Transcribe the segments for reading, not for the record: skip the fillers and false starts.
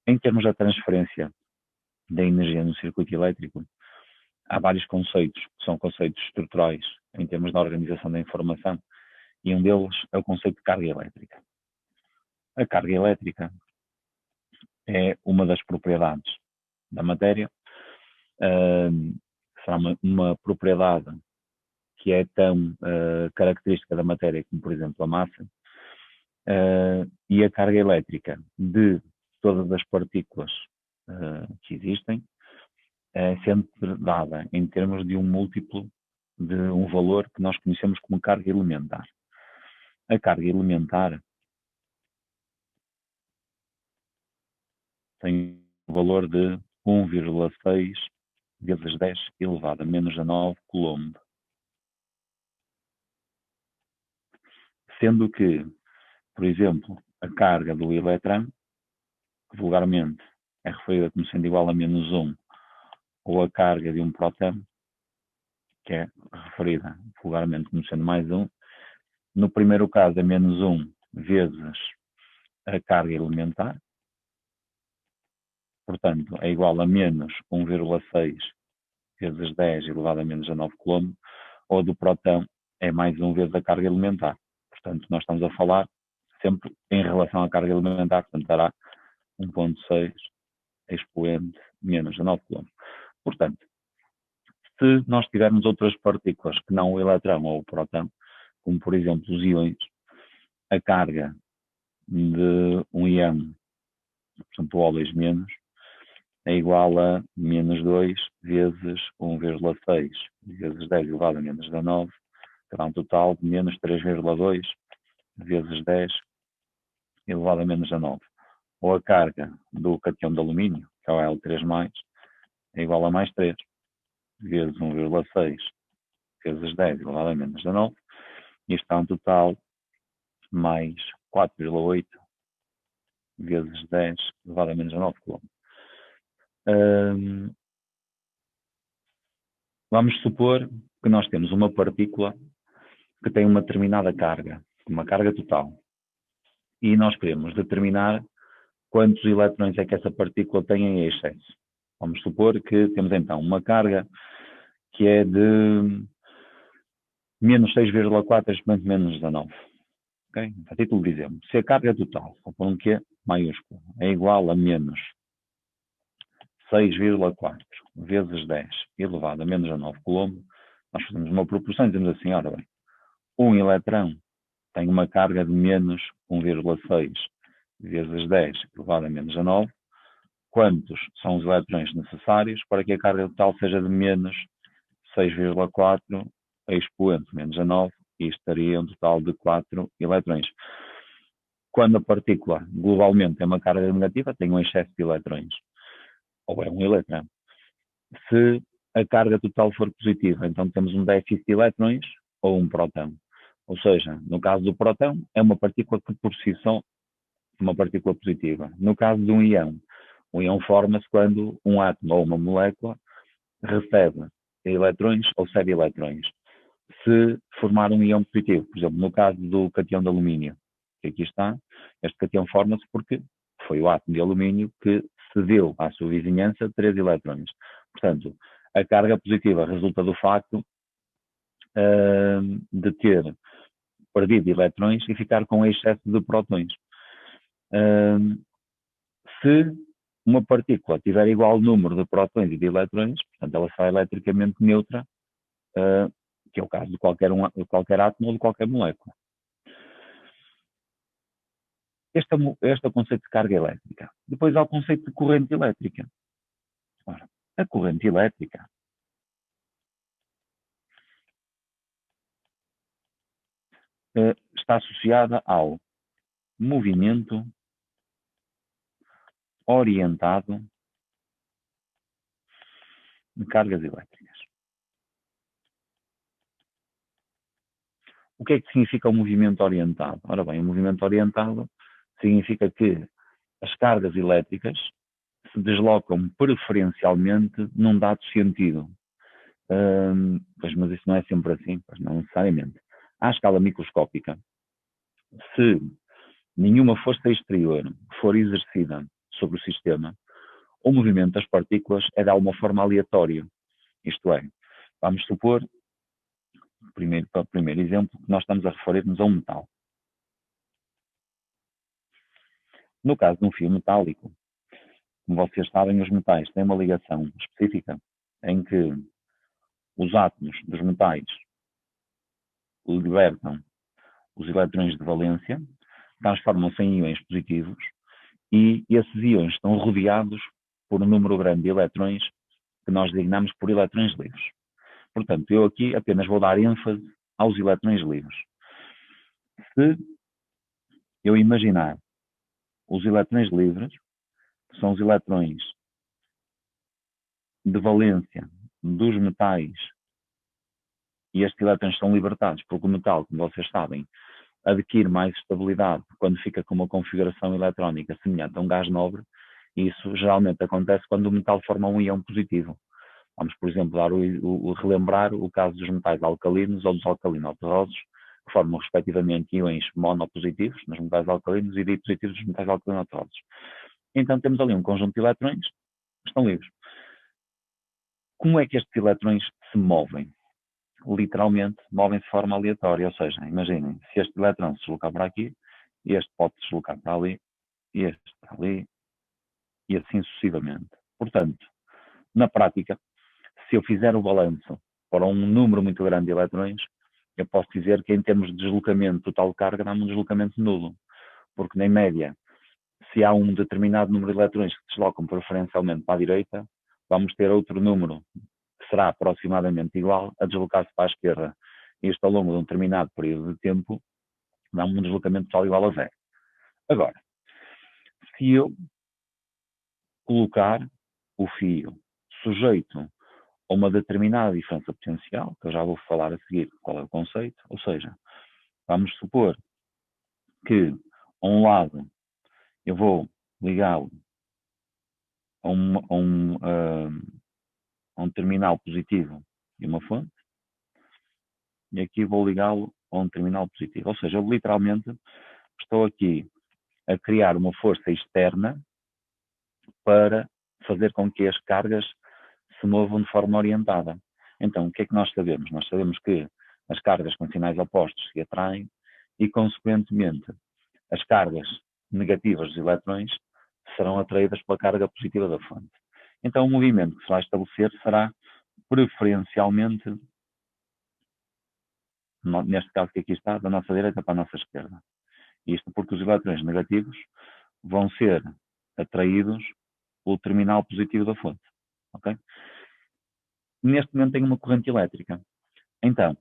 Em termos da transferência da energia no circuito elétrico, há vários conceitos, que são conceitos estruturais em termos da organização da informação, e um deles é o conceito de carga elétrica. A carga elétrica é uma das propriedades da matéria, será uma propriedade que é tão característica da matéria como, por exemplo, a massa, e a carga elétrica de todas as partículas que existem é sempre dada em termos de um múltiplo de um valor que nós conhecemos como carga elementar. A carga elementar tem um valor de 1,6 vezes 10 elevado a menos a 9 coulomb. Sendo que, por exemplo, a carga do elétron, que vulgarmente é referida como sendo igual a menos 1, ou a carga de um próton, que é referida vulgarmente como sendo mais 1, no primeiro caso é menos 1 vezes a carga elementar, portanto é igual a menos 1,6 vezes 10 elevado a menos a 9 coulomb, ou do próton é mais 1 vezes a carga elementar. Portanto, nós estamos a falar sempre em relação à carga elementar, portanto dará 1,6 expoente menos a 9 coulomb. Portanto, se nós tivermos outras partículas que não o eletrão ou o próton, como por exemplo os íons, a carga de um íon, portanto o O2 menos, é igual a menos 2 vezes 1,6 vezes 10 elevado a menos a 9, terá um total de menos 3,2 vezes 10 elevado a menos a 9. Ou a carga do cátion de alumínio, que é o L3+, é igual a mais 3 vezes 1,6 vezes 10 elevado a menos a 9. Isto dá um total mais 4,8 vezes 10 elevado a menos a 9 coulomb. Vamos supor que nós temos uma partícula que tem uma determinada carga, uma carga total, e nós queremos determinar quantos eletrões é que essa partícula tem em excesso. Vamos supor que temos então uma carga que é de menos 6,4 expoente menos 19. Okay? A título de exemplo, se a carga total, ou por um Q maiúsculo, é igual a menos 6,4 vezes 10 elevado a menos a 9 coulomb, nós fazemos uma proporção e dizemos assim, ora bem, um eletrão tem uma carga de menos 1,6 vezes 10 elevado a menos a 9. Quantos são os eletrões necessários para que a carga total seja de menos 6,4 expoente menos a 9, e isto daria um total de 4 eletrões. Quando a partícula globalmente tem uma carga negativa, tem um excesso de eletrões, ou é um eletrão. Se a carga total for positiva, então temos um déficit de eletrões ou um próton. Ou seja, no caso do próton, é uma partícula que por si só é uma partícula positiva. No caso de um íon, o íon forma-se quando um átomo ou uma molécula recebe eletrões ou cede eletrões. Se formar um íon positivo, por exemplo, no caso do cátion de alumínio, que aqui está, este cátion forma-se porque foi o átomo de alumínio que cedeu à sua vizinhança 3 eletrões. Portanto, a carga positiva resulta do facto de ter perdido eletrões e ficar com excesso de prótons. Se uma partícula tiver igual número de prótons e de eletrões, portanto ela será eletricamente neutra, que é o caso de qualquer átomo ou de qualquer molécula. Este é o conceito de carga elétrica. Depois há o conceito de corrente elétrica. Ora, a corrente elétrica está associada ao movimento orientado de cargas elétricas. O que é que significa o movimento orientado? Ora bem, o movimento orientado significa que as cargas elétricas se deslocam preferencialmente num dado sentido. Mas isso não é sempre assim, pois não necessariamente. À escala microscópica, se nenhuma força exterior for exercida sobre o sistema, o movimento das partículas é de alguma forma aleatório. Isto é, vamos supor, para o primeiro exemplo, que nós estamos a referir-nos a um metal. No caso de um fio metálico, como vocês sabem, os metais têm uma ligação específica em que os átomos dos metais libertam os eletrões de valência, transformam-se em íons positivos e esses íons estão rodeados por um número grande de eletrões que nós designamos por eletrões livres. Portanto, eu aqui apenas vou dar ênfase aos eletrões livres. Se eu imaginar os eletrões livres, que são os eletrões de valência dos metais, e estes elétrons são libertados porque o metal, como vocês sabem, adquire mais estabilidade quando fica com uma configuração eletrónica semelhante a um gás nobre, e isso geralmente acontece quando o metal forma um íon positivo. Vamos, por exemplo, relembrar o caso dos metais alcalinos ou dos alcalino-terrosos, que formam respectivamente íons monopositivos nos metais alcalinos e dipositivos dos metais alcalino-terrosos. Então temos ali um conjunto de eletrões que estão livres. Como é que estes eletrões se movem? Literalmente movem-se de forma aleatória, ou seja, imaginem, se este eletrão se deslocar para aqui, este pode se deslocar para ali, este para ali, e assim sucessivamente. Portanto, na prática, se eu fizer o balanço para um número muito grande de eletrões, eu posso dizer que em termos de deslocamento total de carga, dá-me um deslocamento nulo, porque, em média, se há um determinado número de eletrões que se deslocam preferencialmente para a direita, vamos ter outro número que será aproximadamente igual a deslocar-se para a esquerda. Isto, ao longo de um determinado período de tempo, dá-me um deslocamento total igual a zero. Agora, se eu colocar o fio sujeito a uma determinada diferença potencial, que eu já vou falar a seguir qual é o conceito, ou seja, vamos supor que a um lado eu vou ligá-lo a um terminal positivo e uma fonte, e aqui vou ligá-lo a um terminal positivo. Ou seja, eu literalmente estou aqui a criar uma força externa para fazer com que as cargas se movam de forma orientada. Então, o que é que nós sabemos? Nós sabemos que as cargas com sinais opostos se atraem e, consequentemente, as cargas negativas dos eletrões serão atraídas pela carga positiva da fonte. Então, o movimento que se vai estabelecer será preferencialmente, neste caso que aqui está, da nossa direita para a nossa esquerda. Isto porque os eletrões negativos vão ser atraídos pelo terminal positivo da fonte. Okay? Neste momento tem uma corrente elétrica. Então,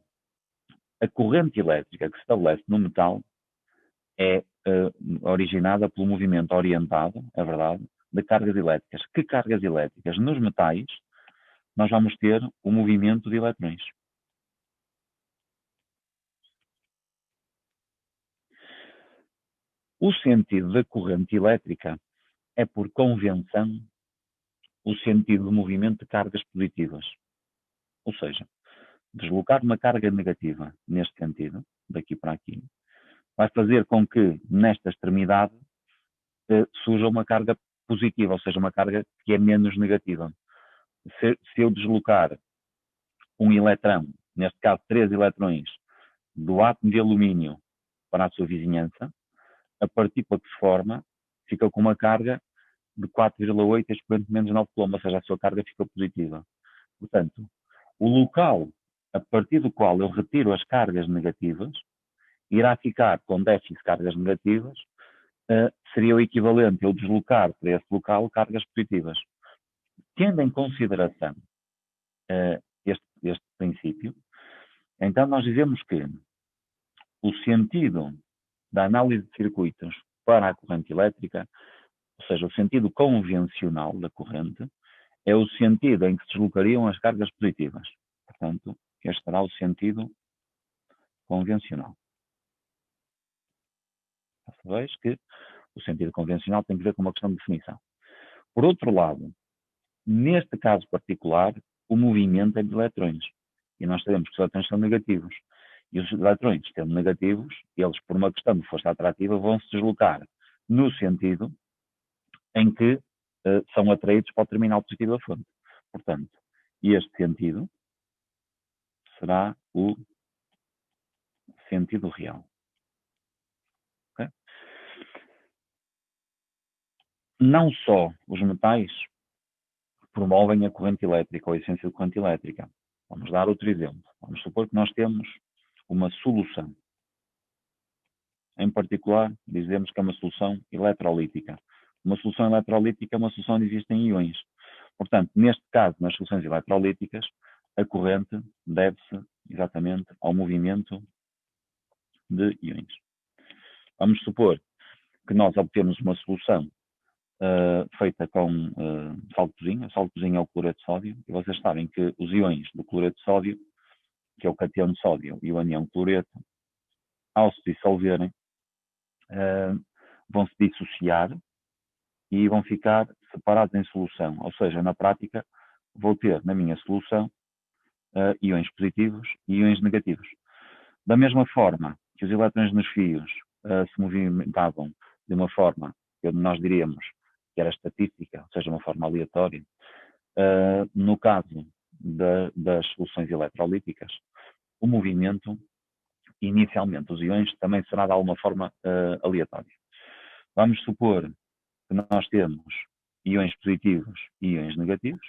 a corrente elétrica que se estabelece no metal é originada pelo movimento orientado, é verdade, de cargas elétricas. Que cargas elétricas? Nos metais, nós vamos ter o movimento de eletrões. O sentido da corrente elétrica é, por convenção, o sentido do movimento de cargas positivas. Ou seja, deslocar uma carga negativa neste sentido, daqui para aqui, vai fazer com que, nesta extremidade, surja uma carga positiva, ou seja, uma carga que é menos negativa. Se eu deslocar um eletrão, neste caso 3 eletrões, do átomo de alumínio para a sua vizinhança, a partícula que se forma fica com uma carga de 4,8 expoente menos 9 coulomb, ou seja, a sua carga fica positiva. Portanto, o local a partir do qual eu retiro as cargas negativas irá ficar com déficit de cargas negativas, seria o equivalente a eu deslocar para esse local cargas positivas. Tendo em consideração este princípio, então nós dizemos que o sentido da análise de circuitos para a corrente elétrica, ou seja, o sentido convencional da corrente, é o sentido em que se deslocariam as cargas positivas. Portanto, este será o sentido convencional. Já sabeis que o sentido convencional tem que ver com uma questão de definição. Por outro lado, neste caso particular, o movimento é de eletrões. E nós sabemos que os eletrões são negativos. E os eletrões, sendo negativos, eles, por uma questão de força atrativa, vão se deslocar no sentido em que são atraídos para o terminal positivo da fonte. Portanto, este sentido será o sentido real. Okay? Não só os metais promovem a corrente elétrica ou a essência de corrente elétrica. Vamos dar outro exemplo. Vamos supor que nós temos uma solução. Em particular, dizemos que é uma solução eletrolítica. Uma solução eletrolítica é uma solução onde existem íons. Portanto, neste caso, nas soluções eletrolíticas, a corrente deve-se exatamente ao movimento de íons. Vamos supor que nós obtemos uma solução feita com sal de cozinha. O sal de cozinha é o cloreto de sódio, e vocês sabem que os íons do cloreto de sódio, que é o catião de sódio e o anião cloreto, ao se dissolverem, vão se dissociar e vão ficar separados em solução. Ou seja, na prática, vou ter na minha solução íons positivos e íons negativos. Da mesma forma que os elétrons nos fios se movimentavam de uma forma que nós diríamos que era estatística, ou seja, uma forma aleatória, no caso das soluções eletrolíticas, o movimento, inicialmente, os íons, também será de alguma forma aleatório. Vamos supor que nós temos íons positivos e íons negativos.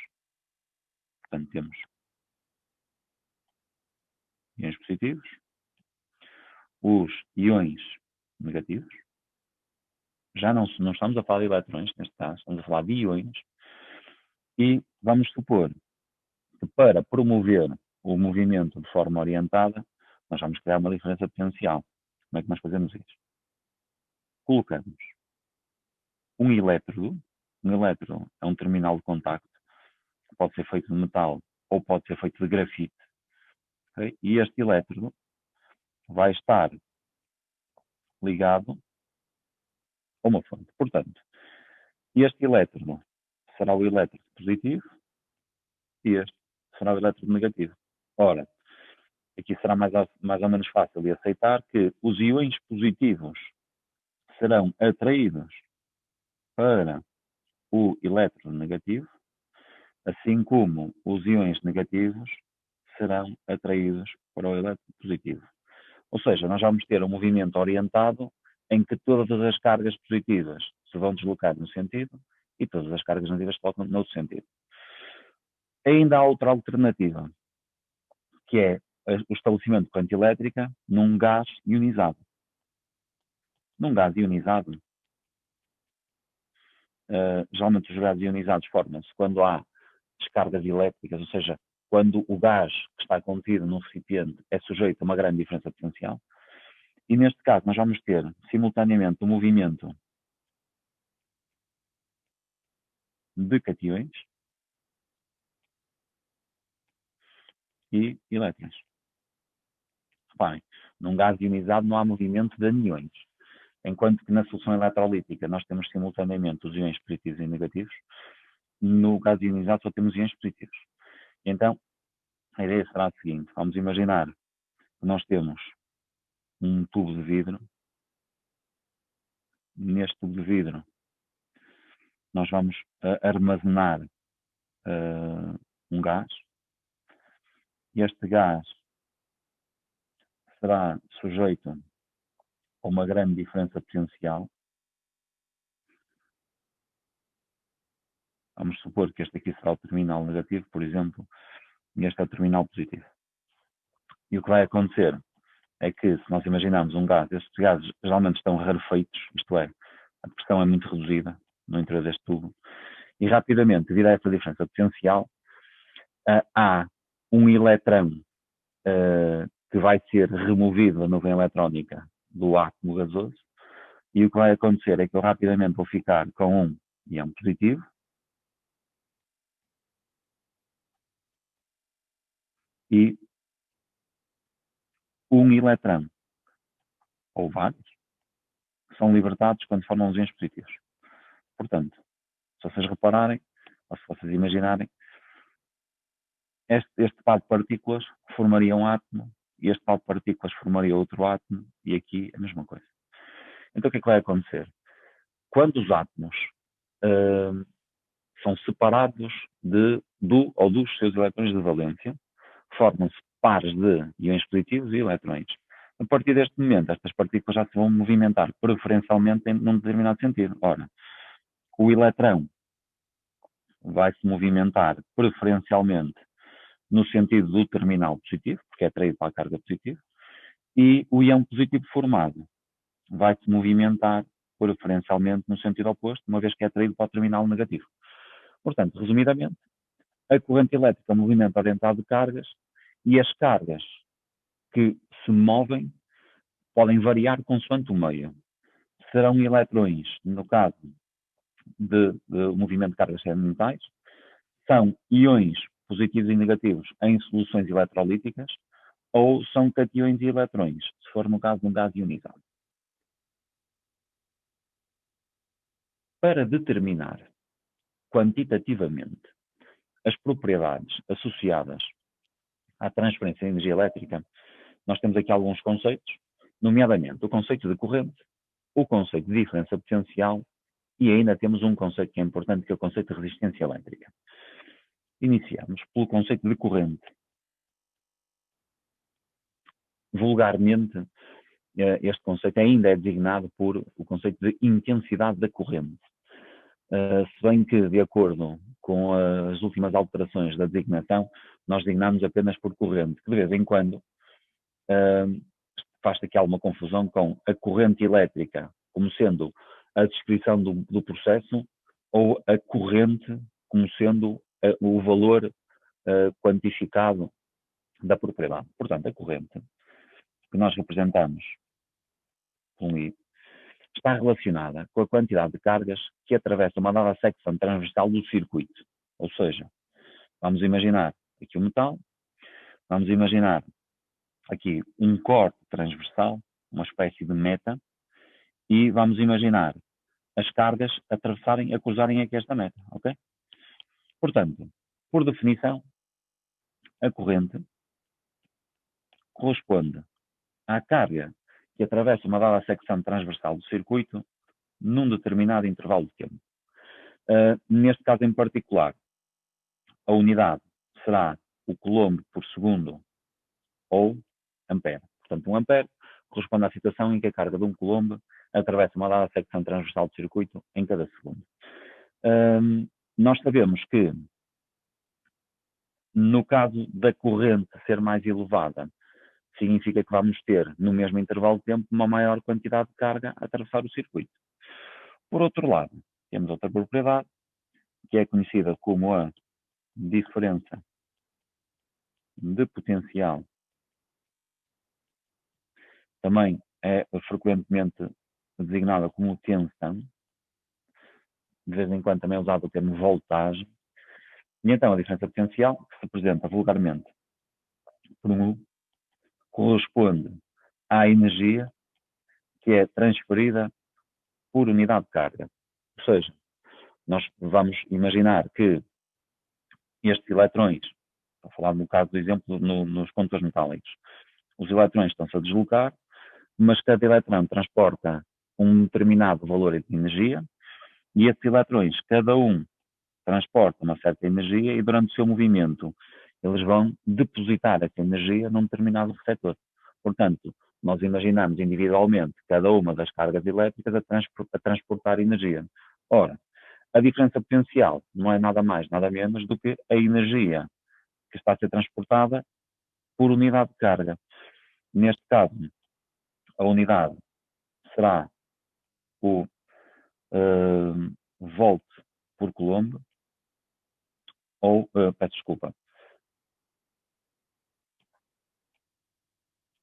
Portanto, temos íons positivos, os íons negativos. Já não estamos a falar de eletrões, neste caso, estamos a falar de íons. E vamos supor que para promover o movimento de forma orientada, nós vamos criar uma diferença potencial. Como é que nós fazemos isso? Colocamos um elétrodo. Um elétrodo é um terminal de contacto que pode ser feito de metal ou pode ser feito de grafite. Okay? E este elétrodo vai estar ligado a uma fonte. Portanto, este elétrodo será o elétrodo positivo e este será o elétrodo negativo. Ora, aqui será mais ou menos fácil de aceitar que os íons positivos serão atraídos para o elétron negativo, assim como os íons negativos serão atraídos para o elétron positivo. Ou seja, nós vamos ter um movimento orientado em que todas as cargas positivas se vão deslocar no sentido e todas as cargas negativas se colocam no outro sentido. Ainda há outra alternativa, que é o estabelecimento de corrente elétrica num gás ionizado. Num gás ionizado, geralmente os gases ionizados formam-se quando há descargas elétricas, ou seja, quando o gás que está contido num recipiente é sujeito a uma grande diferença potencial. E neste caso nós vamos ter simultaneamente o movimento de cationes e elétrons. Reparem, num gás ionizado não há movimento de aniões, enquanto que na solução eletrolítica nós temos simultaneamente os íons positivos e negativos. No gás ionizado só temos íons positivos. Então, a ideia será a seguinte: vamos imaginar que nós temos um tubo de vidro. Neste tubo de vidro nós vamos armazenar um gás. Este gás será sujeito a uma grande diferença potencial. Vamos supor que este aqui será o terminal negativo, por exemplo, e este é o terminal positivo. E o que vai acontecer é que, se nós imaginarmos um gás, estes gases geralmente estão rarefeitos, isto é, a pressão é muito reduzida no interior deste tubo, e rapidamente, devido a essa diferença potencial, há um eletrão que vai ser removido da nuvem eletrónica do átomo gasoso, e o que vai acontecer é que eu rapidamente vou ficar com um íon positivo e um eletrão, ou vários, que são libertados quando formam os íons positivos. Portanto, se vocês repararem, ou se vocês imaginarem, este par de partículas formaria um átomo, e este par de partículas formaria outro átomo, e aqui a mesma coisa. Então o que é que vai acontecer? Quando os átomos são separados do ou dos seus eletrões de valência, formam-se pares de íons positivos e eletrões. A partir deste momento, estas partículas já se vão movimentar preferencialmente num determinado sentido. Ora, o eletrão vai se movimentar preferencialmente no sentido do terminal positivo, porque é atraído para a carga positiva, e o íon positivo formado vai se movimentar preferencialmente no sentido oposto, uma vez que é atraído para o terminal negativo. Portanto, resumidamente, a corrente elétrica é um movimento orientado de cargas e as cargas que se movem podem variar consoante o meio. Serão eletrões, no caso de movimento de cargas elementais, são íons positivos e negativos em soluções eletrolíticas ou são cationes e eletrões, se for no caso de um gás ionizado. Para determinar quantitativamente as propriedades associadas à transferência de energia elétrica, nós temos aqui alguns conceitos, nomeadamente o conceito de corrente, o conceito de diferença potencial e ainda temos um conceito que é importante, que é o conceito de resistência elétrica. Iniciamos pelo conceito de corrente. Vulgarmente, este conceito ainda é designado por o conceito de intensidade da corrente. Se bem que, de acordo com as últimas alterações da designação, nós designamos apenas por corrente, que de vez em quando faz-se aqui alguma confusão com a corrente elétrica como sendo a descrição do processo ou a corrente como sendo o valor quantificado da propriedade. Portanto, a corrente que nós representamos com I está relacionada com a quantidade de cargas que atravessa uma dada secção transversal do circuito. Ou seja, vamos imaginar aqui o metal, vamos imaginar aqui um corte transversal, uma espécie de meta, e vamos imaginar as cargas a cruzarem aqui esta meta, ok? Portanto, por definição, a corrente corresponde à carga que atravessa uma dada secção transversal do circuito num determinado intervalo de tempo. Neste caso em particular, a unidade será o coulomb por segundo ou ampere. Portanto, 1 ampere corresponde à situação em que a carga de um coulomb atravessa uma dada secção transversal do circuito em cada segundo. Nós sabemos que, no caso da corrente ser mais elevada, significa que vamos ter, no mesmo intervalo de tempo, uma maior quantidade de carga a atravessar o circuito. Por outro lado, temos outra propriedade, que é conhecida como a diferença de potencial. Também é frequentemente designada como tensão. De vez em quando também é usado o termo voltagem. E então a diferença potencial, que se apresenta vulgarmente por um U, corresponde à energia que é transferida por unidade de carga. Ou seja, nós vamos imaginar que estes eletrões, vou falar no caso do exemplo nos condutores metálicos, os eletrões estão-se a deslocar, mas cada eletrão transporta um determinado valor de energia e esses eletrões, cada um transporta uma certa energia e durante o seu movimento eles vão depositar essa energia num determinado receptor. Portanto, nós imaginamos individualmente cada uma das cargas elétricas a transportar energia. Ora, a diferença potencial não é nada mais, nada menos do que a energia que está a ser transportada por unidade de carga. Neste caso, a unidade será o volt por coulomb, ou, peço desculpa,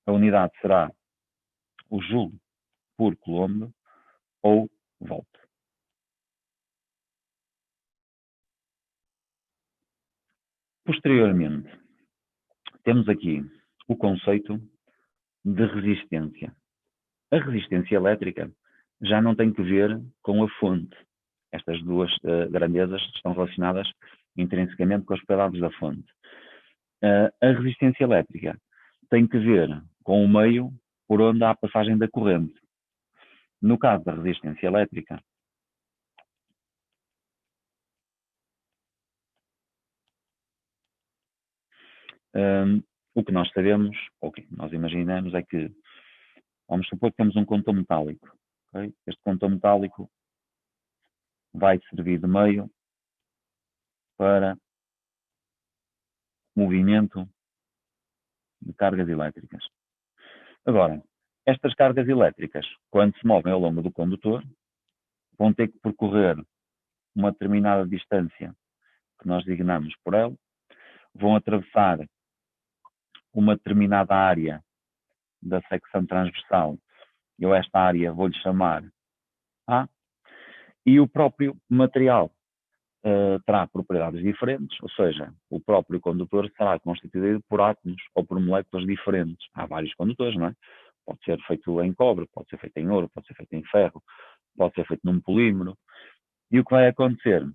a unidade será o joule por coulomb ou volt. Posteriormente, temos aqui o conceito de resistência. A resistência elétrica já não tem que ver com a fonte. Estas duas grandezas estão relacionadas intrinsecamente com as propriedades da fonte. A resistência elétrica tem que ver com o meio por onde há a passagem da corrente. No caso da resistência elétrica, O que nós sabemos, ou o que nós imaginamos, é que, vamos supor que temos um condutor metálico. Okay? Este condutor metálico vai servir de meio para movimento de cargas elétricas. Agora, estas cargas elétricas, quando se movem ao longo do condutor, vão ter que percorrer uma determinada distância que nós designamos por ela, vão atravessar uma determinada área da secção transversal. Eu esta área vou-lhe chamar A, e o próprio material terá propriedades diferentes, ou seja, o próprio condutor será constituído por átomos ou por moléculas diferentes. Há vários condutores, não é? Pode ser feito em cobre, pode ser feito em ouro, pode ser feito em ferro, pode ser feito num polímero. E o que vai acontecer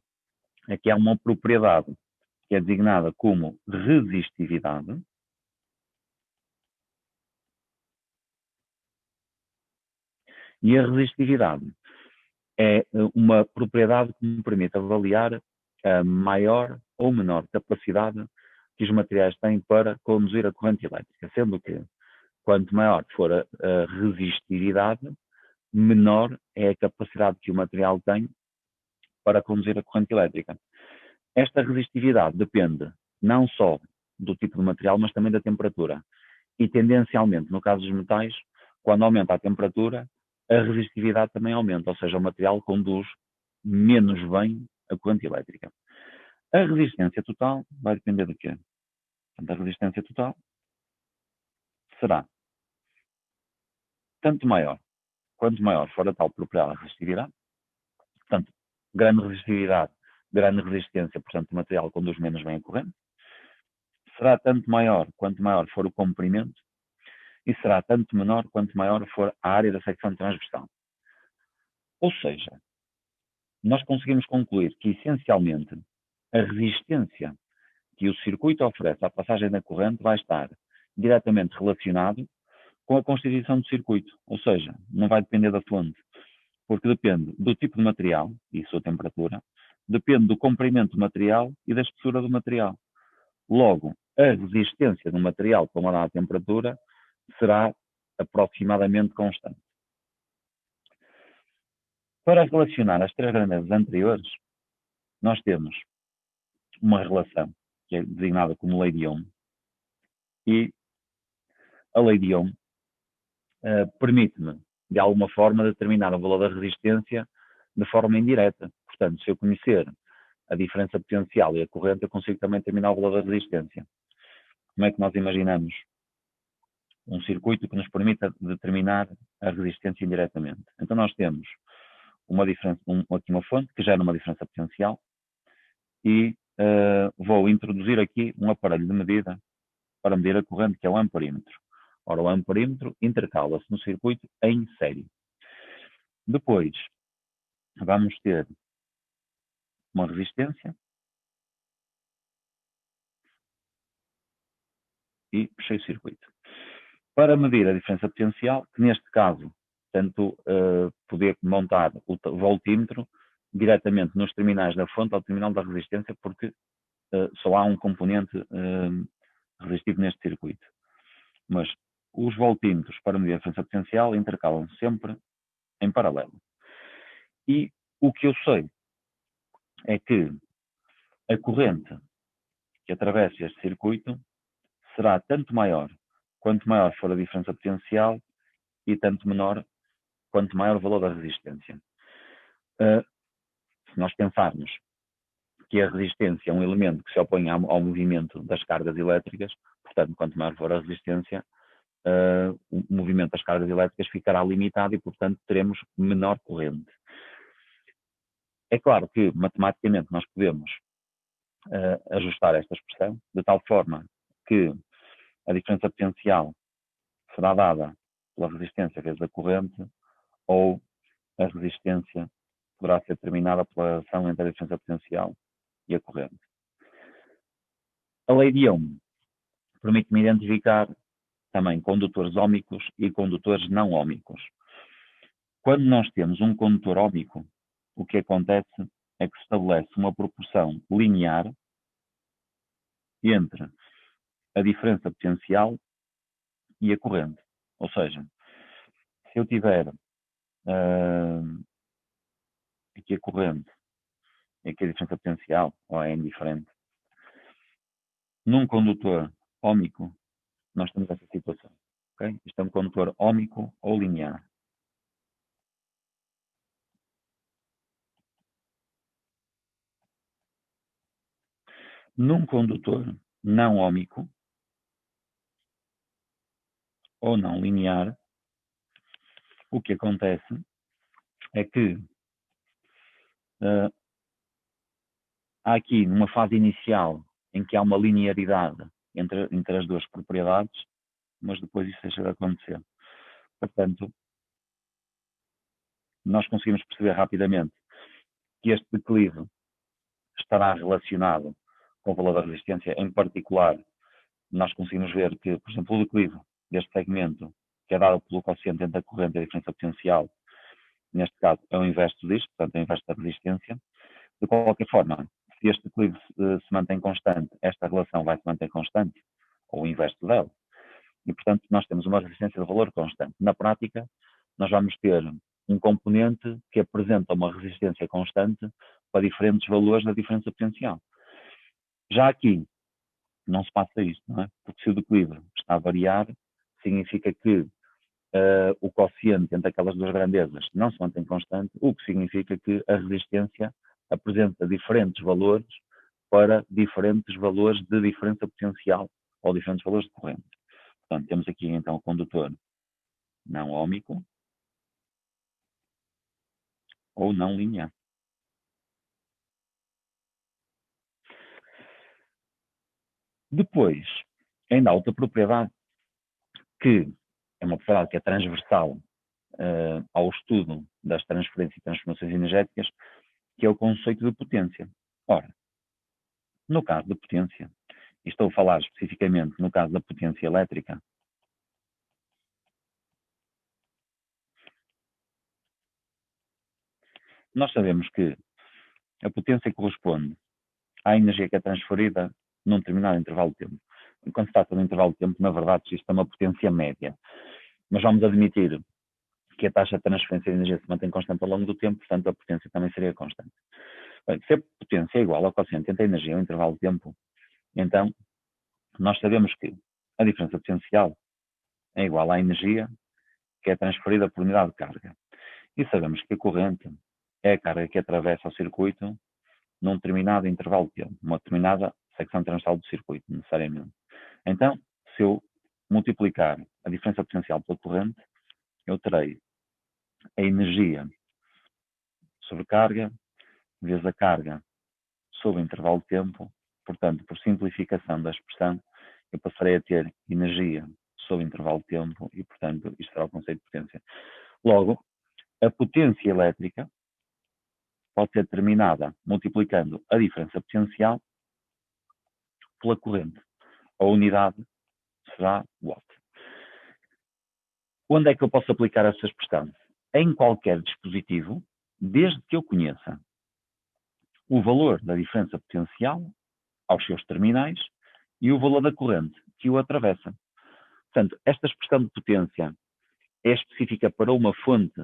é que há uma propriedade que é designada como resistividade, e a resistividade é uma propriedade que me permite avaliar a maior ou menor capacidade que os materiais têm para conduzir a corrente elétrica, sendo que quanto maior for a resistividade, menor é a capacidade que o material tem para conduzir a corrente elétrica. Esta resistividade depende não só do tipo de material, mas também da temperatura. E tendencialmente, no caso dos metais, quando aumenta a temperatura, a resistividade também aumenta, ou seja, o material conduz menos bem a corrente elétrica. A resistência total vai depender de quê? Portanto, a resistência total será tanto maior, quanto maior for a tal propriedade da resistividade, portanto, grande resistividade, grande resistência, portanto, o material conduz menos bem a corrente, será tanto maior quanto maior for o comprimento, e será tanto menor quanto maior for a área da secção transversal. Ou seja, nós conseguimos concluir que, essencialmente, a resistência que o circuito oferece à passagem da corrente vai estar diretamente relacionado com a constituição do circuito, ou seja, não vai depender da fonte, porque depende do tipo de material e sua temperatura, depende do comprimento do material e da espessura do material. Logo, a resistência do material para uma dada temperatura será aproximadamente constante. Para relacionar as três grandezas anteriores, nós temos uma relação que é designada como lei de Ohm, e a lei de Ohm permite-me, de alguma forma, determinar o valor da resistência de forma indireta. Portanto, se eu conhecer a diferença potencial e a corrente, eu consigo também determinar o valor da resistência. Como é que nós imaginamos um circuito que nos permita determinar a resistência indiretamente? Então, nós temos uma diferença, aqui uma fonte que gera uma diferença potencial e vou introduzir aqui um aparelho de medida para medir a corrente, que é o amperímetro. Ora, o amperímetro intercala-se no circuito em série. Depois, vamos ter uma resistência e fechei o circuito. Para medir a diferença potencial, que neste caso, tanto poder montar o voltímetro diretamente nos terminais da fonte ao terminal da resistência, porque só há um componente resistivo neste circuito. Mas os voltímetros para medir a diferença potencial intercalam sempre em paralelo. E o que eu sei é que a corrente que atravessa este circuito será tanto maior quanto maior for a diferença potencial e tanto menor quanto maior o valor da resistência. Se nós pensarmos que a resistência é um elemento que se opõe ao movimento das cargas elétricas, portanto, quanto maior for a resistência, o movimento das cargas elétricas ficará limitado e, portanto, teremos menor corrente. É claro que, matematicamente, nós podemos ajustar esta expressão de tal forma que a diferença potencial será dada pela resistência vezes a corrente, ou a resistência poderá ser determinada pela relação entre a diferença potencial e a corrente. A lei de Ohm permite-me identificar também condutores óhmicos e condutores não óhmicos. Quando nós temos um condutor óhmico, o que acontece é que se estabelece uma proporção linear entre a diferença potencial e a corrente. Ou seja, se eu tiver aqui a corrente e aqui a diferença potencial, ou é indiferente, num condutor óhmico, nós temos essa situação. Okay? Isto é um condutor óhmico ou linear. Num condutor não óhmico ou não linear, o que acontece é que há aqui, numa fase inicial, em que há uma linearidade entre as duas propriedades, mas depois isso deixa de acontecer. Portanto, nós conseguimos perceber rapidamente que este declive estará relacionado com o valor da resistência. Em particular, nós conseguimos ver que, por exemplo, o declive deste segmento, que é dado pelo quociente entre a corrente e a diferença potencial, neste caso é o inverso disto, portanto é o inverso da resistência. De qualquer forma, se este declive se mantém constante, esta relação vai se manter constante, ou o inverso dela. E, portanto, nós temos uma resistência de valor constante. Na prática, nós vamos ter um componente que apresenta uma resistência constante para diferentes valores da diferença potencial. Já aqui, não se passa isto, não é? Porque se o declive está a variar, significa que o quociente entre aquelas duas grandezas não se mantém constante, o que significa que a resistência apresenta diferentes valores para diferentes valores de diferença potencial ou diferentes valores de corrente. Portanto, temos aqui então o condutor não óhmico ou não linear. Depois, ainda há outra propriedade que é uma propriedade que é transversal ao estudo das transferências e transformações energéticas, que é o conceito de potência. Ora, no caso da potência, e estou a falar especificamente no caso da potência elétrica, nós sabemos que a potência corresponde à energia que é transferida num determinado intervalo de tempo. E quando se trata de um intervalo de tempo, na verdade, isto é uma potência média. Mas vamos admitir que a taxa de transferência de energia se mantém constante ao longo do tempo, portanto a potência também seria constante. Bem, se a potência é igual ao quociente entre a energia e o intervalo de tempo, então nós sabemos que a diferença potencial é igual à energia que é transferida por unidade de carga. E sabemos que a corrente é a carga que atravessa o circuito num determinado intervalo de tempo, uma determinada secção transversal do circuito, necessariamente. Então, se eu multiplicar a diferença potencial pela corrente, eu terei a energia sobre carga, vezes a carga sobre o intervalo de tempo. Portanto, por simplificação da expressão, eu passarei a ter energia sobre o intervalo de tempo e, portanto, isto será o conceito de potência. Logo, a potência elétrica pode ser determinada multiplicando a diferença potencial pela corrente. A unidade será watt. Onde é que eu posso aplicar essa expressão? Em qualquer dispositivo, desde que eu conheça o valor da diferença potencial aos seus terminais e o valor da corrente que o atravessa. Portanto, esta expressão de potência é específica para uma fonte,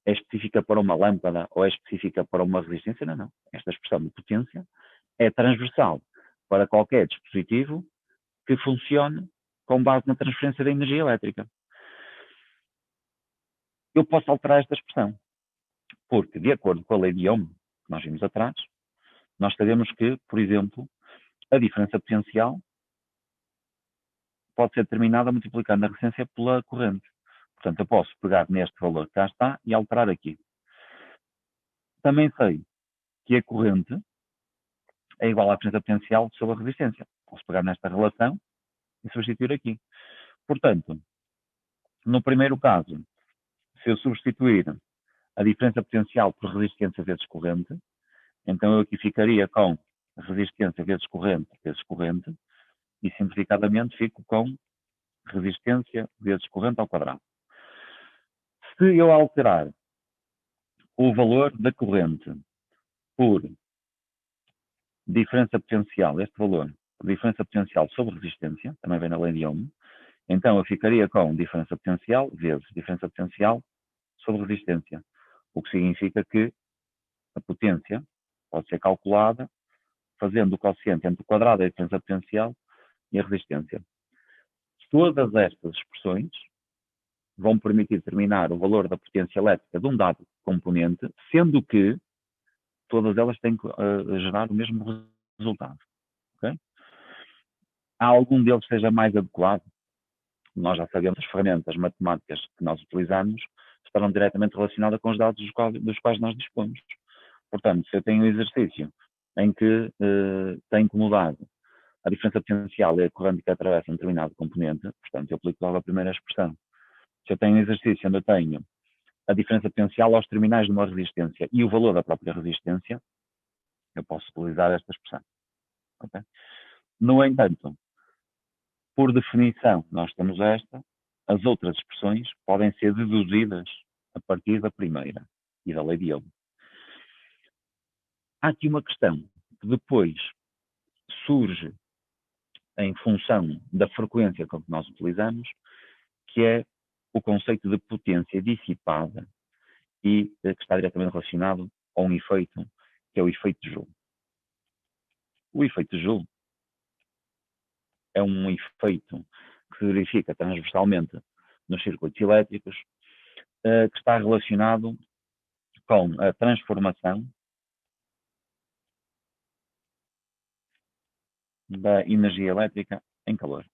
é específica para uma lâmpada ou é específica para uma resistência? Não, não. Esta expressão de potência é transversal para qualquer dispositivo que funcione com base na transferência da energia elétrica. Eu posso alterar esta expressão, porque, de acordo com a lei de Ohm, que nós vimos atrás, nós sabemos que, por exemplo, a diferença potencial pode ser determinada multiplicando a resistência pela corrente. Portanto, eu posso pegar neste valor que cá está e alterar aqui. Também sei que a corrente é igual à diferença potencial sobre a resistência. Posso pegar nesta relação e substituir aqui. Portanto, no primeiro caso, se eu substituir a diferença potencial por resistência vezes corrente, então eu aqui ficaria com resistência vezes corrente, e simplificadamente fico com resistência vezes corrente ao quadrado. Se eu alterar o valor da corrente por diferença potencial, este valor, diferença potencial sobre resistência, também vem na lei de Ohm. Então eu ficaria com diferença potencial vezes diferença potencial sobre resistência, o que significa que a potência pode ser calculada fazendo o quociente entre o quadrado da diferença potencial e a resistência. Todas estas expressões vão permitir determinar o valor da potência elétrica de um dado componente, sendo que todas elas têm que gerar o mesmo resultado. Okay? Há algum deles que seja mais adequado? Nós já sabemos que as ferramentas matemáticas que nós utilizamos estarão diretamente relacionadas com os dados dos quais nós dispomos. Portanto, se eu tenho um exercício em que tenho que mudar a diferença potencial e a corrente que atravessa um determinado componente, portanto, eu aplico logo a primeira expressão. Se eu tenho um exercício onde eu tenho a diferença potencial aos terminais de uma resistência e o valor da própria resistência, eu posso utilizar esta expressão. Okay? No entanto, por definição, nós temos esta, as outras expressões podem ser deduzidas a partir da primeira e da lei de Ohm. Há aqui uma questão que depois surge em função da frequência com que nós utilizamos, que é o conceito de potência dissipada e que está diretamente relacionado a um efeito, que é o efeito de Joule. O efeito de Joule é um efeito que se verifica transversalmente nos circuitos elétricos, que está relacionado com a transformação da energia elétrica em calor.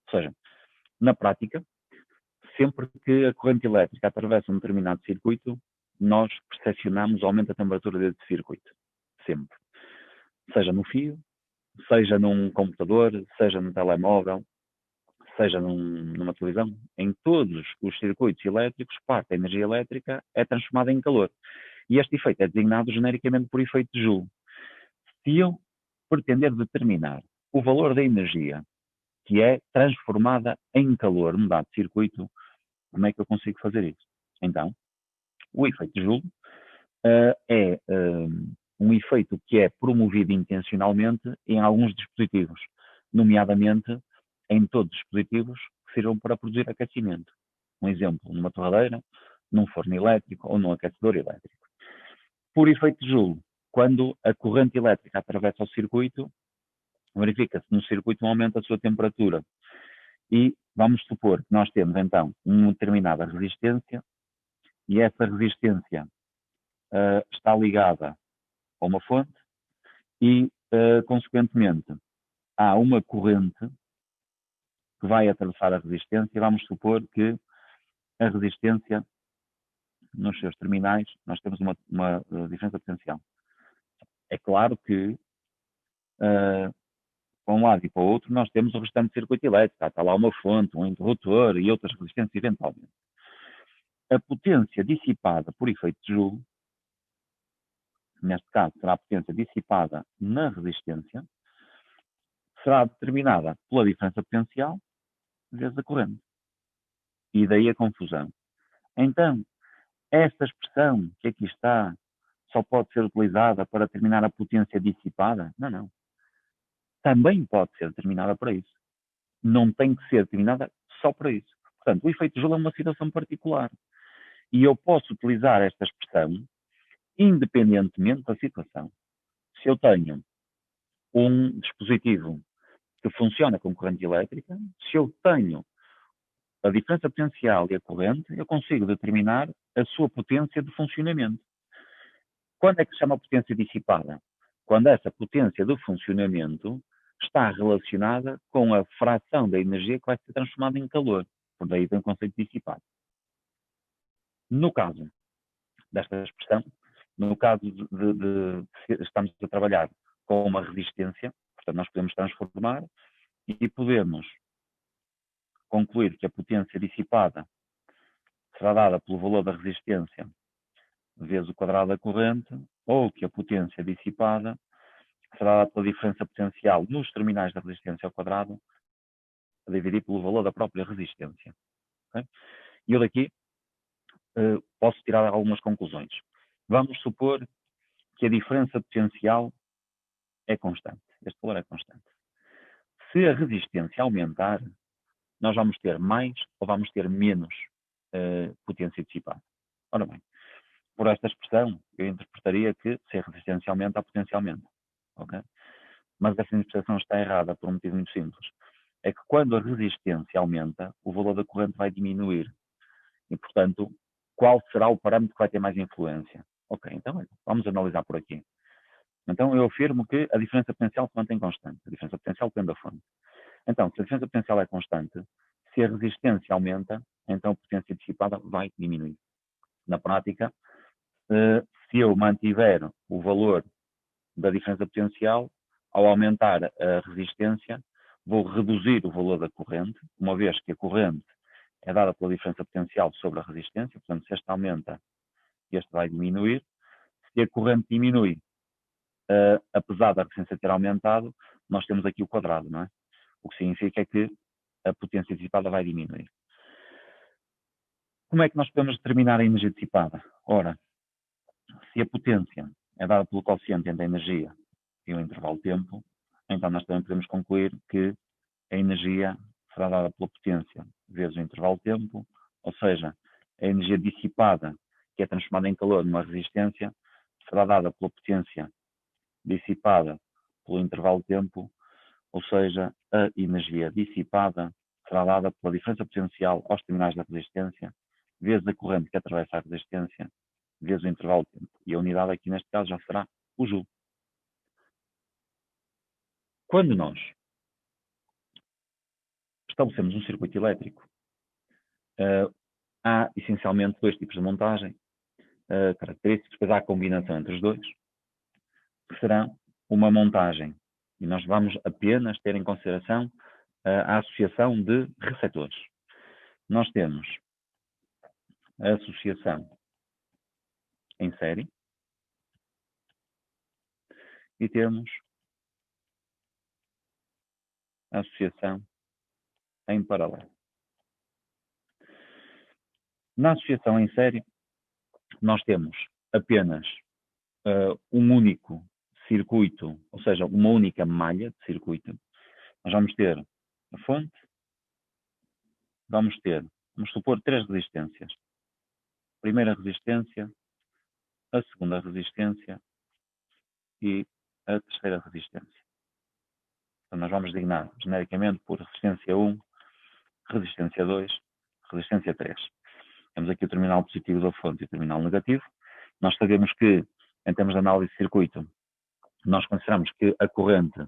Ou seja, na prática, sempre que a corrente elétrica atravessa um determinado circuito, nós percepcionamos o aumento da temperatura desse circuito. Sempre. Seja no fio, seja num computador, seja num telemóvel, seja numa televisão, em todos os circuitos elétricos, parte da energia elétrica é transformada em calor. E este efeito é designado genericamente por efeito de Joule. Se eu pretender determinar o valor da energia que é transformada em calor num dado circuito, como é que eu consigo fazer isso? Então, o efeito de Joule é um efeito que é promovido intencionalmente em alguns dispositivos, nomeadamente em todos os dispositivos que sirvam para produzir aquecimento. Um exemplo, numa torradeira, num forno elétrico ou num aquecedor elétrico. Por efeito de Joule, quando a corrente elétrica atravessa o circuito, verifica-se no circuito um aumento da sua temperatura. E vamos supor que nós temos então uma determinada resistência e essa resistência está ligada a uma fonte e, consequentemente, há uma corrente que vai atravessar a resistência e vamos supor que a resistência, nos seus terminais, nós temos uma diferença potencial. É claro que, para um lado e para o outro, nós temos o restante circuito elétrico. Está lá uma fonte, um interruptor e outras resistências eventualmente. A potência dissipada por efeito de Joule, neste caso será a potência dissipada na resistência, será determinada pela diferença potencial vezes a corrente. E daí a confusão. Então, esta expressão que aqui está só pode ser utilizada para determinar a potência dissipada? Não, não. Também pode ser determinada para isso. Não tem que ser determinada só para isso. Portanto, o efeito de Joule é uma situação particular. E eu posso utilizar esta expressão independentemente da situação. Se eu tenho um dispositivo que funciona com corrente elétrica, se eu tenho a diferença potencial e a corrente, eu consigo determinar a sua potência de funcionamento. Quando é que se chama potência dissipada? Quando essa potência de funcionamento está relacionada com a fração da energia que vai ser transformada em calor. Por daí vem o conceito de dissipado. No caso desta expressão, no caso de estamos a trabalhar com uma resistência, portanto nós podemos transformar e podemos concluir que a potência dissipada será dada pelo valor da resistência vezes o quadrado da corrente, ou que a potência dissipada será dada pela diferença potencial nos terminais da resistência ao quadrado, a dividir pelo valor da própria resistência. Okay? E eu daqui posso tirar algumas conclusões. Vamos supor que a diferença potencial é constante. Este valor é constante. Se a resistência aumentar, nós vamos ter mais ou vamos ter menos potência dissipada. Ora bem, por esta expressão, eu interpretaria que se a resistência aumenta, a potência aumenta. Okay? Mas essa interpretação está errada por um motivo muito simples. É que quando a resistência aumenta, o valor da corrente vai diminuir. E, portanto, qual será o parâmetro que vai ter mais influência? Ok, então vamos analisar por aqui. Então eu afirmo que a diferença potencial se mantém constante. A diferença potencial depende da fonte. Então, se a diferença potencial é constante, se a resistência aumenta, então a potência dissipada vai diminuir. Na prática, se eu mantiver o valor da diferença potencial, ao aumentar a resistência, vou reduzir o valor da corrente, uma vez que a corrente é dada pela diferença potencial sobre a resistência, portanto, se esta aumenta, este vai diminuir. Se a corrente diminui, apesar da resistência ter aumentado, nós temos aqui o quadrado, não é? O que significa que a potência dissipada vai diminuir. Como é que nós podemos determinar a energia dissipada? Ora, se a potência é dada pelo quociente entre a energia e o intervalo de tempo, então nós também podemos concluir que a energia será dada pela potência vezes o intervalo de tempo, ou seja, a energia dissipada, que é transformada em calor numa resistência, será dada pela potência dissipada pelo intervalo de tempo, ou seja, a energia dissipada será dada pela diferença potencial aos terminais da resistência, vezes a corrente que atravessa a resistência, vezes o intervalo de tempo. E a unidade aqui, neste caso, já será o joule. Quando nós estabelecemos um circuito elétrico, há essencialmente dois tipos de montagem característicos, depois há a combinação entre os dois, que serão uma montagem, e nós vamos apenas ter em consideração a associação de receptores. Nós temos a associação em série e temos a associação em paralelo. Na associação em série, nós temos apenas um único circuito, ou seja, uma única malha de circuito. Nós vamos ter a fonte, vamos supor, três resistências. A primeira resistência, a segunda resistência e a terceira resistência. Então, nós vamos designar genericamente por resistência 1, resistência 2, resistência 3. Temos aqui o terminal positivo da fonte e o terminal negativo. Nós sabemos que, em termos de análise de circuito, nós consideramos que a corrente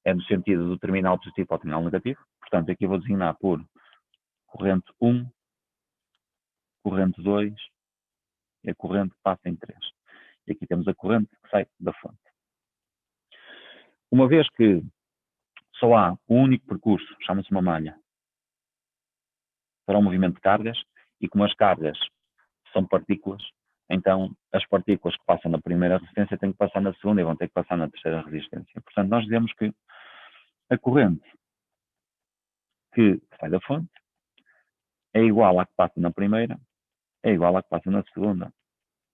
é no sentido do terminal positivo para o terminal negativo. Portanto, aqui vou designar por corrente 1, corrente 2 e a corrente que passa em 3. E aqui temos a corrente que sai da fonte. Uma vez que só há um único percurso, chama-se uma malha, para o movimento de cargas, e como as cargas são partículas, então as partículas que passam na primeira resistência têm que passar na segunda e vão ter que passar na terceira resistência. Portanto, nós dizemos que a corrente que sai da fonte é igual à que passa na primeira, é igual à que passa na segunda,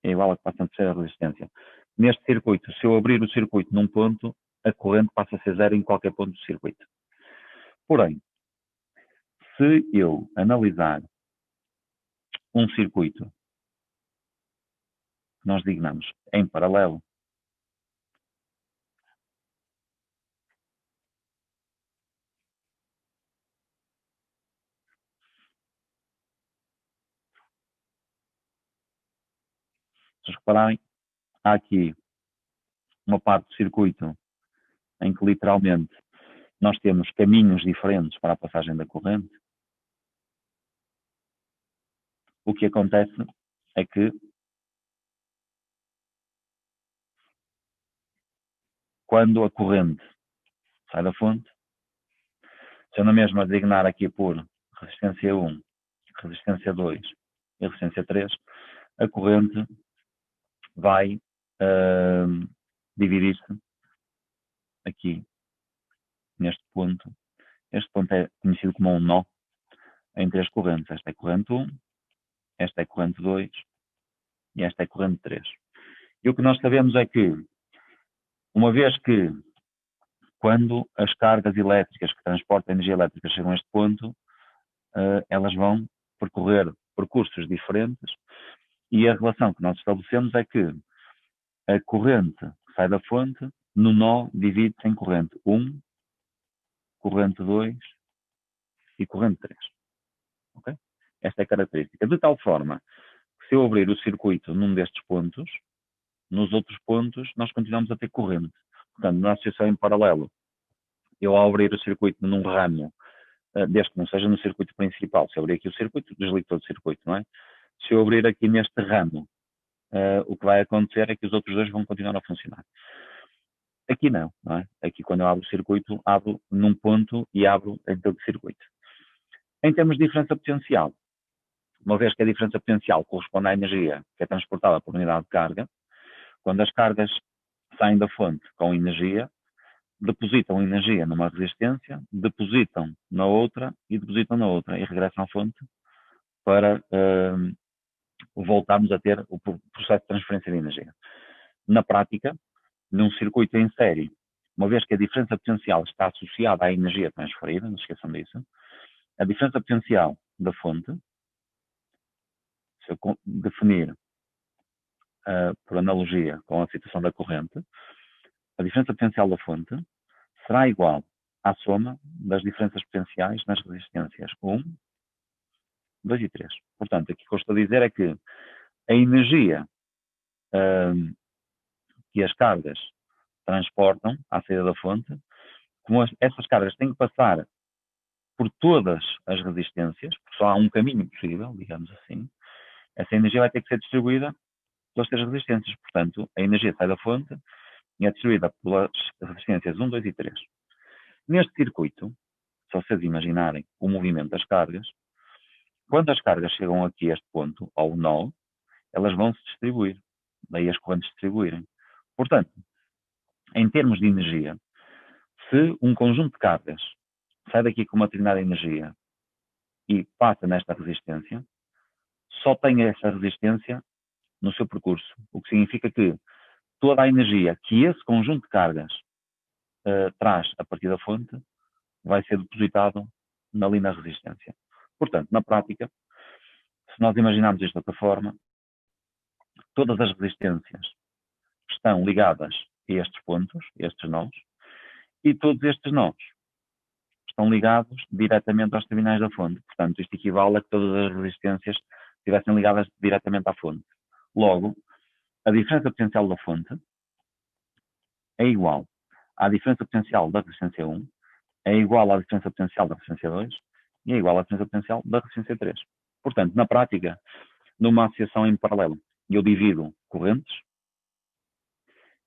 é igual à que passa na terceira resistência. Neste circuito, se eu abrir o circuito num ponto, a corrente passa a ser zero em qualquer ponto do circuito. Porém, se eu analisar um circuito que nós designamos em paralelo, se vocês repararem, há aqui uma parte do circuito em que literalmente nós temos caminhos diferentes para a passagem da corrente. O que acontece é que quando a corrente sai da fonte, se eu na mesma designar aqui por resistência 1, resistência 2 e resistência 3, a corrente vai dividir-se aqui, neste ponto. Este ponto é conhecido como um nó em três correntes. Esta é corrente 1, esta é corrente 2 e esta é corrente 3. E o que nós sabemos é que, uma vez que, quando as cargas elétricas que transportam energia elétrica chegam a este ponto, elas vão percorrer percursos diferentes, e a relação que nós estabelecemos é que a corrente que sai da fonte, no nó, divide-se em corrente 1, corrente 2 e corrente 3. Okay? Esta é a característica. De tal forma que, se eu abrir o circuito num destes pontos, nos outros pontos nós continuamos a ter corrente. Portanto, na associação em paralelo, eu, ao abrir o circuito num ramo, desde que não seja no circuito principal, se eu abrir aqui o circuito, desligo todo o circuito, não é? Se eu abrir aqui neste ramo, o que vai acontecer é que os outros dois vão continuar a funcionar. Aqui não, não é? Aqui, quando eu abro o circuito, abro num ponto e abro em todo o circuito. Em termos de diferença potencial, uma vez que a diferença potencial corresponde à energia que é transportada por unidade de carga, quando as cargas saem da fonte com energia, depositam energia numa resistência, depositam na outra e depositam na outra e regressam à fonte para voltarmos a ter o processo de transferência de energia. Na prática, num circuito em série, uma vez que a diferença potencial está associada à energia transferida, não se esqueçam disso, a diferença potencial da fonte, se eu definir por analogia com a situação da corrente, a diferença potencial da fonte será igual à soma das diferenças potenciais nas resistências 1, 2 e 3. Portanto, aqui o que eu estou a dizer é que a energia que as cargas transportam à saída da fonte, como essas cargas têm que passar por todas as resistências, porque só há um caminho possível, digamos assim, essa energia vai ter que ser distribuída pelas três resistências. Portanto, a energia sai da fonte e é distribuída pelas resistências 1, 2 e 3. Neste circuito, se vocês imaginarem o movimento das cargas, quando as cargas chegam aqui a este ponto, ao nó, elas vão se distribuir. Daí as correntes distribuírem. Portanto, em termos de energia, se um conjunto de cargas sai daqui com uma determinada energia e passa nesta resistência, só tem essa resistência no seu percurso. O que significa que toda a energia que esse conjunto de cargas traz a partir da fonte vai ser depositado ali na resistência. Portanto, na prática, se nós imaginarmos isto de outra forma, todas as resistências estão ligadas a estes pontos, a estes nós, e todos estes nós estão ligados diretamente aos terminais da fonte. Portanto, isto equivale a que todas as resistências estivessem ligadas diretamente à fonte. Logo, a diferença potencial da fonte é igual à diferença potencial da resistência 1, é igual à diferença potencial da resistência 2 e é igual à diferença potencial da resistência 3. Portanto, na prática, numa associação em paralelo, eu divido correntes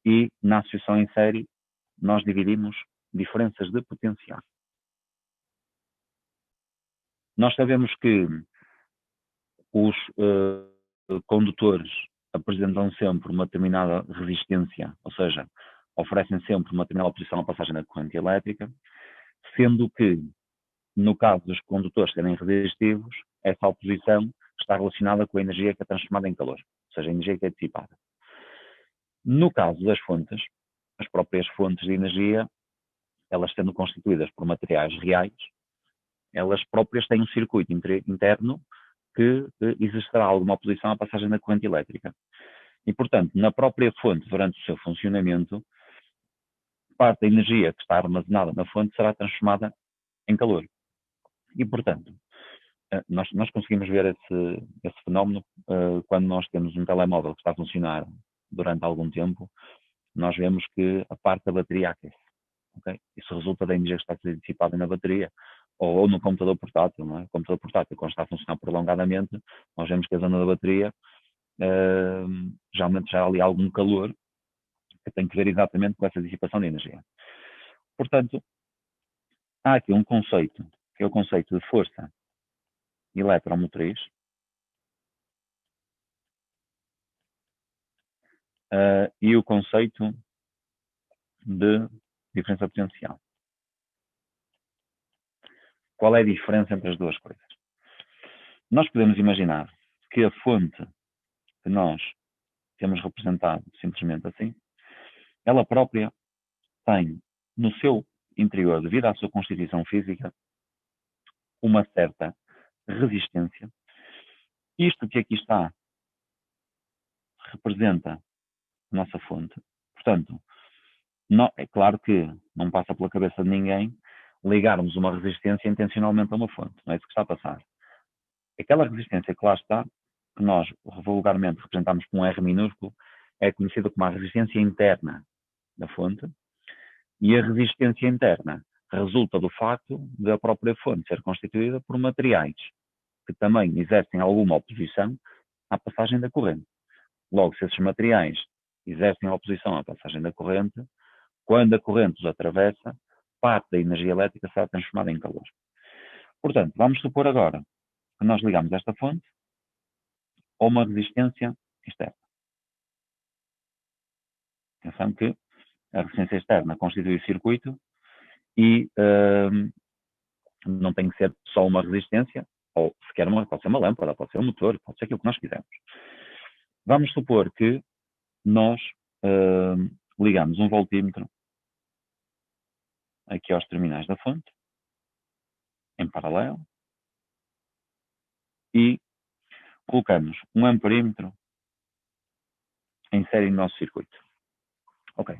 e na associação em série nós dividimos diferenças de potencial. Nós sabemos que os condutores apresentam sempre uma determinada resistência, ou seja, oferecem sempre uma determinada oposição à passagem da corrente elétrica, sendo que, no caso dos condutores serem resistivos, essa oposição está relacionada com a energia que é transformada em calor, ou seja, a energia que é dissipada. No caso das fontes, as próprias fontes de energia, elas sendo constituídas por materiais reais, elas próprias têm um circuito interno que exercerá alguma oposição à passagem da corrente elétrica. E, portanto, na própria fonte, durante o seu funcionamento, parte da energia que está armazenada na fonte será transformada em calor. E, portanto, nós conseguimos ver esse fenómeno quando nós temos um telemóvel que está a funcionar durante algum tempo, nós vemos que a parte da bateria aquece. Okay? Isso resulta da energia que está a ser dissipada na bateria ou no computador portátil. Não é? O computador portátil, quando está a funcionar prolongadamente, nós vemos que a zona da bateria geralmente já há ali algum calor que tem que ver exatamente com essa dissipação de energia. Portanto, há aqui um conceito, que é o conceito de força eletromotriz, e o conceito de diferença potencial. Qual é a diferença entre as duas coisas? Nós podemos imaginar que a fonte que nós temos representado simplesmente assim, ela própria tem no seu interior, devido à sua constituição física, uma certa resistência. Isto que aqui está representa a nossa fonte. Portanto, não, é claro que não passa pela cabeça de ninguém ligarmos uma resistência intencionalmente a uma fonte. Não é isso que está a passar. Aquela resistência que lá está, que nós vulgarmente representamos com um R minúsculo, é conhecida como a resistência interna da fonte, e a resistência interna resulta do facto da própria fonte ser constituída por materiais que também exercem alguma oposição à passagem da corrente. Logo, se esses materiais exercem oposição à passagem da corrente, quando a corrente os atravessa, parte da energia elétrica será transformada em calor. Portanto, vamos supor agora que nós ligamos esta fonte a uma resistência externa. Atenção que a resistência externa constitui o circuito e não tem que ser só uma resistência, ou sequer pode ser uma lâmpada, pode ser um motor, pode ser aquilo que nós quisermos. Vamos supor que nós ligamos um voltímetro aqui aos terminais da fonte, em paralelo, e colocamos um amperímetro em série no nosso circuito. Ok.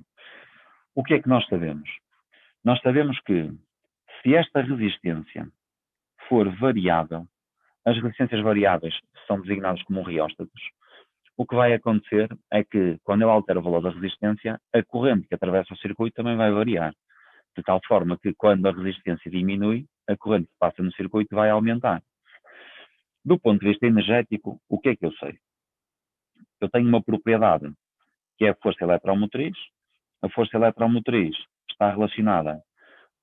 O que é que nós sabemos? Nós sabemos que se esta resistência for variável, as resistências variáveis são designadas como rióstatos, o que vai acontecer é que, quando eu altero o valor da resistência, a corrente que atravessa o circuito também vai variar. De tal forma que, quando a resistência diminui, a corrente que passa no circuito vai aumentar. Do ponto de vista energético, o que é que eu sei? Eu tenho uma propriedade, que é a força eletromotriz. A força eletromotriz está relacionada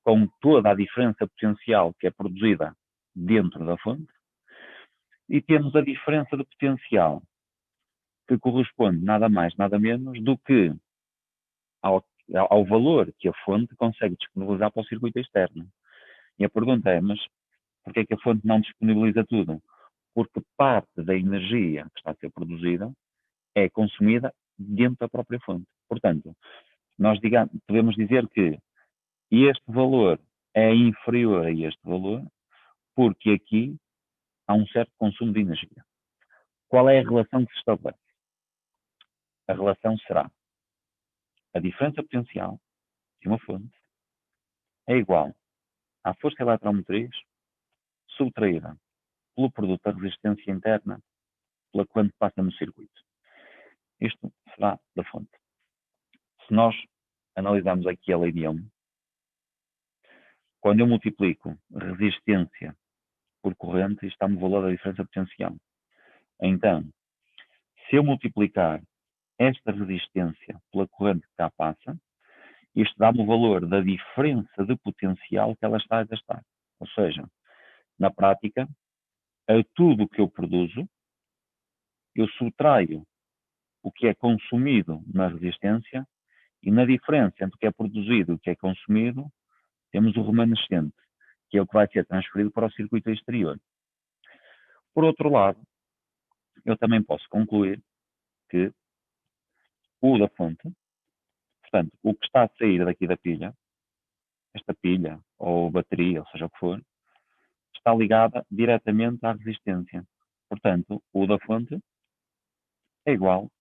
com toda a diferença potencial que é produzida dentro da fonte. E temos a diferença de potencial, que corresponde nada mais, nada menos do que ao valor que a fonte consegue disponibilizar para o circuito externo. E a pergunta é, mas por que é que a fonte não disponibiliza tudo? Porque parte da energia que está a ser produzida é consumida dentro da própria fonte. Portanto, nós podemos dizer que este valor é inferior a este valor, porque aqui há um certo consumo de energia. Qual é a relação que se estabelece? A relação será a diferença potencial de uma fonte é igual à força eletromotriz subtraída pelo produto da resistência interna pela quando passa no circuito. Isto será da fonte. Se nós analisarmos aqui a lei de Ohm, quando eu multiplico resistência por corrente, isto dá-me o valor da diferença potencial. Então, se eu multiplicar esta resistência pela corrente que cá passa, isto dá-me o valor da diferença de potencial que ela está a gastar. Ou seja, na prática, a tudo o que eu produzo, eu subtraio o que é consumido na resistência e na diferença entre o que é produzido e o que é consumido, temos o remanescente, que é o que vai ser transferido para o circuito exterior. Por outro lado, eu também posso concluir que o da fonte, portanto, o que está a sair daqui da pilha, esta pilha ou bateria, ou seja o que for, está ligada diretamente à resistência. Portanto, o da fonte é igual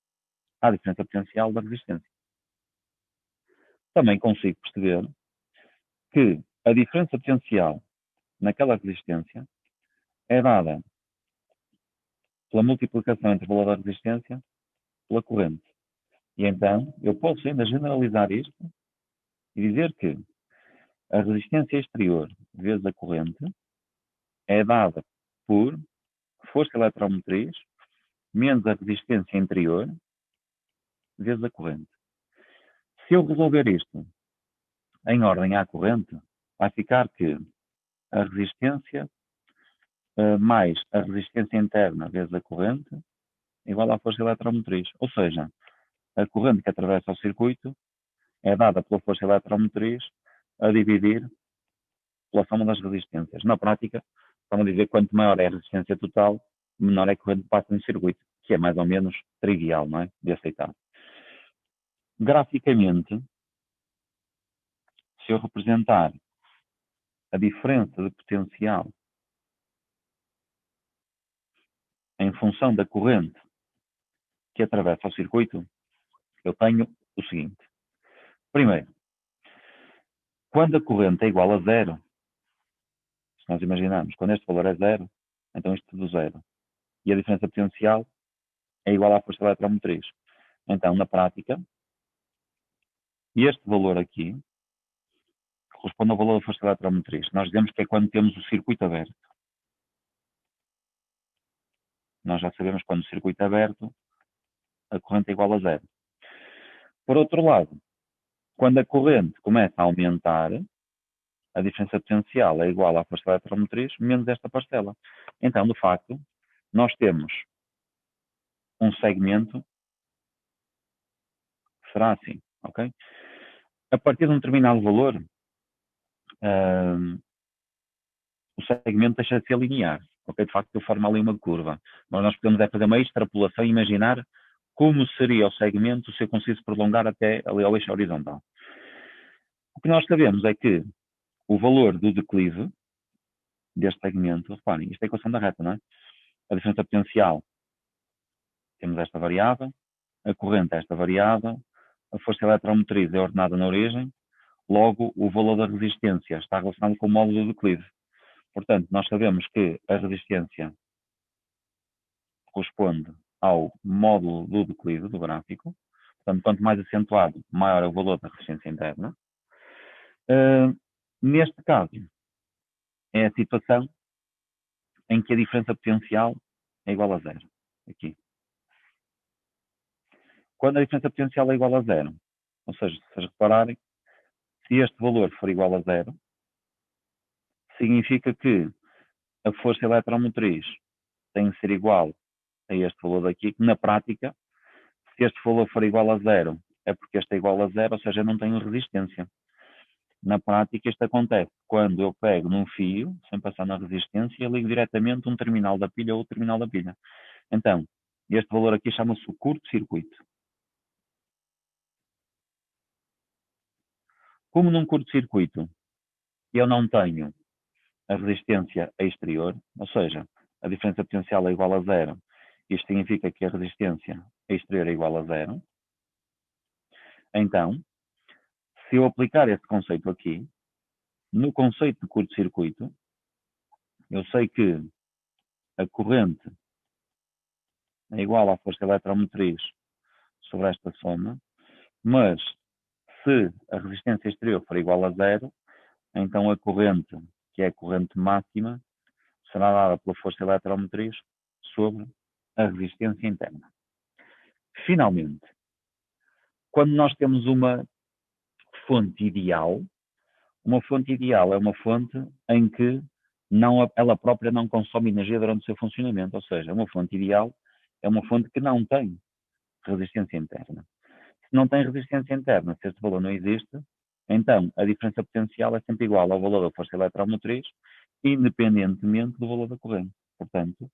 à diferença potencial da resistência. Também consigo perceber que a diferença potencial naquela resistência é dada pela multiplicação entre o valor da resistência pela corrente. E então, eu posso ainda generalizar isto e dizer que a resistência exterior vezes a corrente é dada por força eletromotriz menos a resistência interior vezes a corrente. Se eu resolver isto em ordem à corrente, vai ficar que a resistência mais a resistência interna vezes a corrente igual à força eletromotriz. Ou seja, a corrente que atravessa o circuito é dada pela força eletromotriz a dividir pela soma das resistências. Na prática, estamos a dizer que quanto maior é a resistência total, menor é a corrente que passa no circuito. que é mais ou menos trivial, não é? De aceitar. Graficamente, se eu representar a diferença de potencial em função da corrente que atravessa o circuito, eu tenho o seguinte. Primeiro, quando a corrente é igual a zero, se nós imaginarmos, quando este valor é zero, então isto tudo zero. E a diferença potencial é igual à força eletromotriz. Então, na prática, este valor aqui corresponde ao valor da força eletromotriz. Nós dizemos que é quando temos o circuito aberto. Nós já sabemos que quando o circuito é aberto, a corrente é igual a zero. Por outro lado, quando a corrente começa a aumentar, a diferença potencial é igual à força eletromotriz menos esta parcela. Então, de facto, nós temos um segmento que será assim, ok? A partir de um determinado valor, o segmento deixa de ser linear, ok? De facto, ele forma ali uma curva. Mas nós podemos fazer uma extrapolação e imaginar como seria o segmento se eu conseguisse prolongar até ali ao eixo horizontal. O que nós sabemos é que o valor do declive deste segmento, reparem, isto é a equação da reta, não é? A diferença potencial, temos esta variável, a corrente é esta variável, a força eletromotriz é ordenada na origem, logo o valor da resistência está relacionado com o módulo do declive. Portanto, nós sabemos que a resistência corresponde ao módulo do declive do gráfico. Portanto, quanto mais acentuado, maior é o valor da resistência interna. Neste caso, é a situação em que a diferença potencial é igual a zero. Aqui. Quando a diferença potencial é igual a zero, ou seja, se vocês repararem, se este valor for igual a zero, significa que a força eletromotriz tem que ser igual a este valor daqui, que na prática, se este valor for igual a zero, é porque este é igual a zero, ou seja, eu não tenho resistência. Na prática, isto acontece quando eu pego num fio, sem passar na resistência, e ligo diretamente um terminal da pilha ou outro terminal da pilha. Então, este valor aqui chama-se o curto-circuito. Como num curto-circuito eu não tenho a resistência exterior, ou seja, a diferença potencial é igual a zero, isto significa que a resistência exterior é igual a zero. Então, se eu aplicar este conceito aqui, no conceito de curto-circuito, eu sei que a corrente é igual à força eletromotriz sobre esta soma, mas se a resistência exterior for igual a zero, então a corrente, que é a corrente máxima, será dada pela força eletromotriz sobre a resistência interna. Finalmente, quando nós temos uma fonte ideal é uma fonte em que ela própria não consome energia durante o seu funcionamento, ou seja, uma fonte ideal é uma fonte que não tem resistência interna. Se não tem resistência interna, se este valor não existe, então a diferença potencial é sempre igual ao valor da força eletromotriz, independentemente do valor da corrente. Portanto,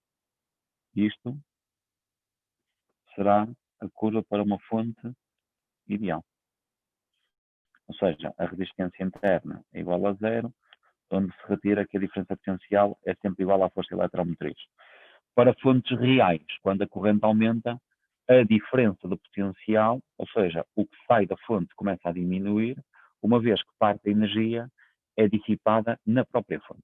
isto será a curva para uma fonte ideal. Ou seja, a resistência interna é igual a zero, onde se retira que a diferença potencial é sempre igual à força eletromotriz. Para fontes reais, quando a corrente aumenta, a diferença de potencial, ou seja, o que sai da fonte começa a diminuir, uma vez que parte da energia é dissipada na própria fonte.